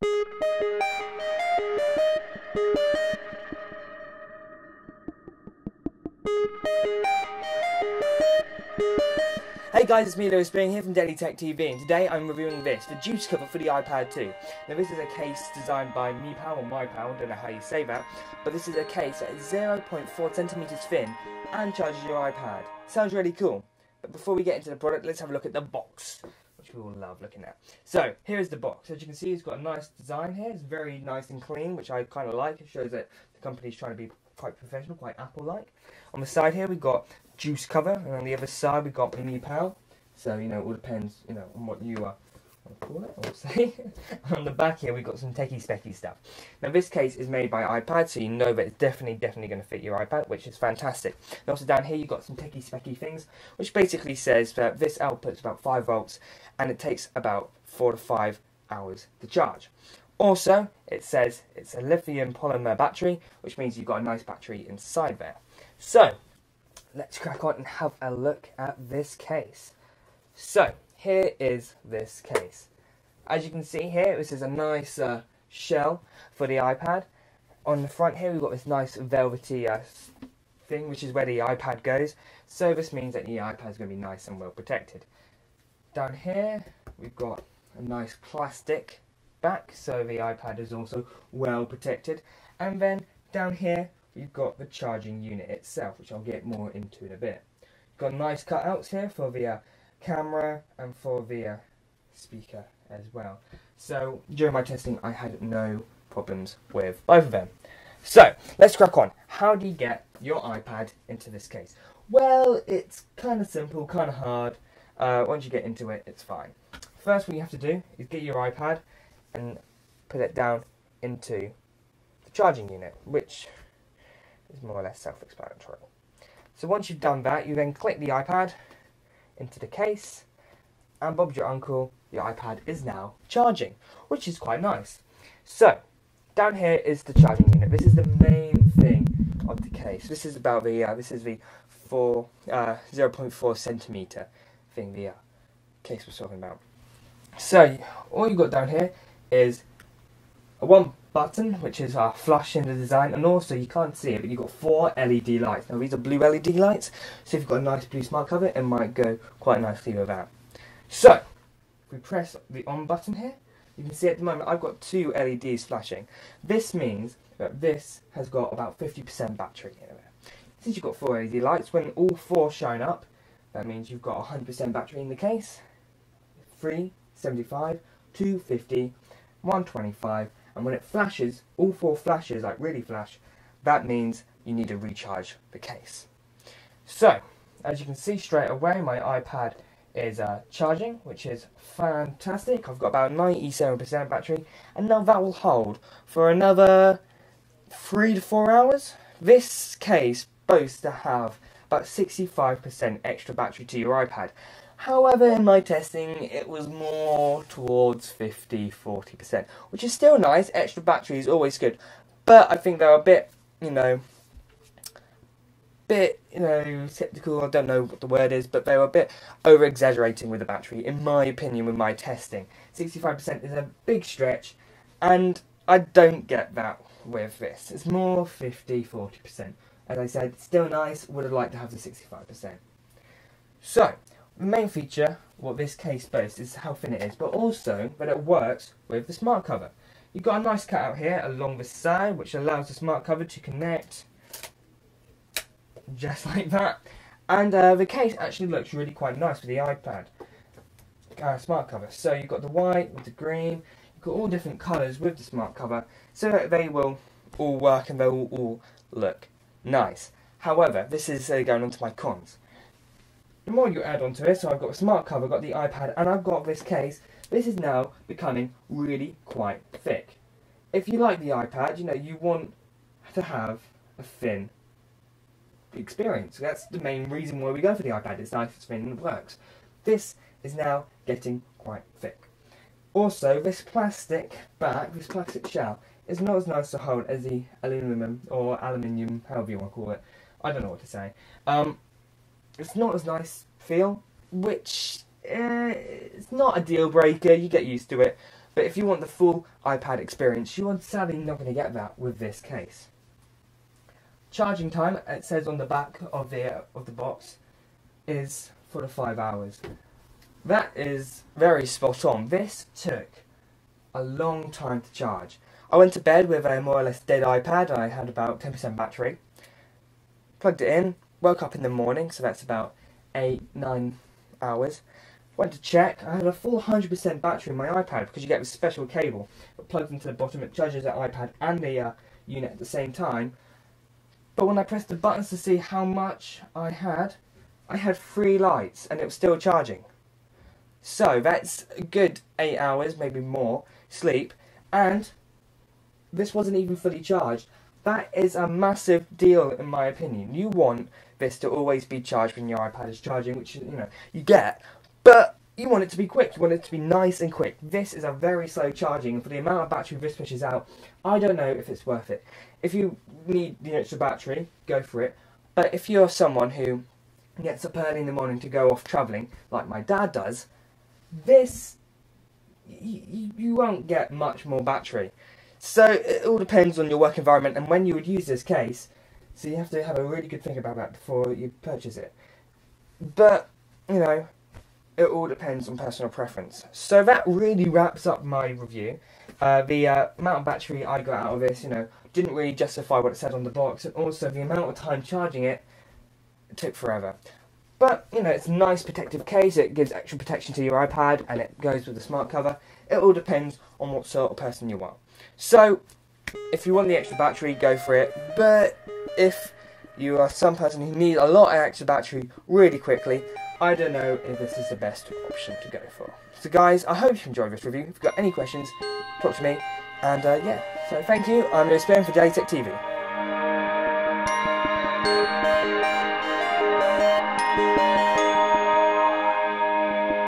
Hey guys, it's me, Lewis Spring here from Daily Tech TV, and today I'm reviewing this, the juice cover for the iPad 2. Now this is a case designed by MiPow or MiPow, I don't know how you say that, but this is a case that is 0.4 centimeters thin and charges your iPad. Sounds really cool, but before we get into the product, let's have a look at the box, which we all love looking at. So, here's the box. As you can see, it's got a nice design here, it's very nice and clean, which I kind of like. It shows that the company's trying to be quite professional, quite Apple-like. On the side here, we've got juice cover, and on the other side we've got MiPow. So, it all depends, on what you want to call it, or say. On the back here we've got some techie-specky stuff. Now this case is made by iPad, so you know that it's definitely going to fit your iPad, which is fantastic. And also down here you've got some techie-specky things, which basically says that this outputs about 5 volts, and it takes about 4 to 5 hours to charge. Also, it says it's a lithium polymer battery, which means you've got a nice battery inside there. So, let's crack on and have a look at this case. So, here is this case. As you can see here, this is a nice shell for the iPad. On the front here, we've got this nice velvety thing, which is where the iPad goes. So this means that the iPad is going to be nice and well protected. Down here, we've got a nice plastic back, so the iPad is also well protected. And then down here, we've got the charging unit itself, which I'll get more into in a bit. Got nice cutouts here for the camera and for the speaker as well. So during my testing I had no problems with both of them. So let's crack on. How do you get your iPad into this case? Well, it's kind of simple, kind of hard. Once you get into it, it's fine. First, what you have to do is get your iPad and put it down into the charging unit, which is more or less self-explanatory. So once you've done that, you then click the iPad into the case, and Bob's your uncle, the iPad is now charging, which is quite nice. So, down here is the charging unit. This is the main thing of the case. This is about the, this is the 0.4 centimeter thing the case was talking about. So, all you've got down here is one button, which is flush in the design, and also you can't see it, but you've got 4 LED lights. Now these are blue LED lights, so if you've got a nice blue smart cover, it might go quite nicely with that. So, if we press the on button here, you can see at the moment I've got 2 LEDs flashing. This means that this has got about 50% battery in it. Since you've got 4 LED lights, when all 4 shine up, that means you've got 100% battery in the case. 3, 75, 250, 125, and when it flashes, all 4 flashes, like really flash, that means you need to recharge the case. So, as you can see straight away, my iPad is charging, which is fantastic. I've got about 97% battery, and now that will hold for another 3 to 4 hours. This case boasts to have about 65% extra battery to your iPad. However, in my testing, it was more towards 50-40%, which is still nice. Extra battery is always good, but I think they're a bit, skeptical. I don't know what the word is, but they were a bit over-exaggerating with the battery, in my opinion, with my testing. 65% is a big stretch, and I don't get that with this. It's more 50-40%. As I said, still nice. Would have liked to have the 65%. So, the main feature, what this case boasts, is how thin it is, but also that it works with the smart cover. You've got a nice cutout here along the side, which allows the smart cover to connect just like that. And the case actually looks really quite nice with the iPad smart cover. So you've got the white with the green, you've got all different colours with the smart cover, so that they will all work and they will all look nice. However, this is going on to my cons. The more you add onto it, so I've got a smart cover, I've got the iPad, and I've got this case, this is now becoming really quite thick. If you like the iPad, you want to have a thin experience. That's the main reason why we go for the iPad. It's nice, it's thin, and it works. This is now getting quite thick. Also, this plastic back, this plastic shell, is not as nice to hold as the aluminium, or aluminium, however you want to call it. I don't know what to say. It's not as nice feel, which it's not a deal breaker, you get used to it, But if you want the full iPad experience, you are sadly not going to get that with this case. Charging time, it says on the back of the box, is 4 to 5 hours. That is very spot on. This took a long time to charge. I went to bed with a more or less dead iPad. I had about 10% battery. Plugged it in, woke up in the morning, so that's about 8-9 hours. Went to check, I had a full 100% battery in my iPad because you get this special cable that plugs into the bottom. It charges the iPad and the unit at the same time. But when I pressed the buttons to see how much I had 3 lights and it was still charging. So that's a good 8 hours, maybe more, sleep, and this wasn't even fully charged. That is a massive deal in my opinion. You want this to always be charged when your iPad is charging, which you get, but you want it to be quick. You want it to be nice and quick. This is a very slow charging, and for the amount of battery this pushes out, I don't know if it's worth it. If you need the extra battery, go for it. But if you're someone who gets up early in the morning to go off travelling, like my dad does, this, you won't get much more battery. So it all depends on your work environment and when you would use this case. So you have to have a really good think about that before you purchase it. But, it all depends on personal preference. So that really wraps up my review. The amount of battery I got out of this, didn't really justify what it said on the box, and also the amount of time charging it took forever. But, it's a nice protective case. It gives extra protection to your iPad, and it goes with the smart cover. It all depends on what sort of person you are. So, if you want the extra battery, go for it. But if you are some person who needs a lot of extra battery really quickly, I don't know if this is the best option to go for. So guys, I hope you enjoyed this review. If you've got any questions, talk to me. And yeah, so thank you. I'm Lewis for Daily Tech TV.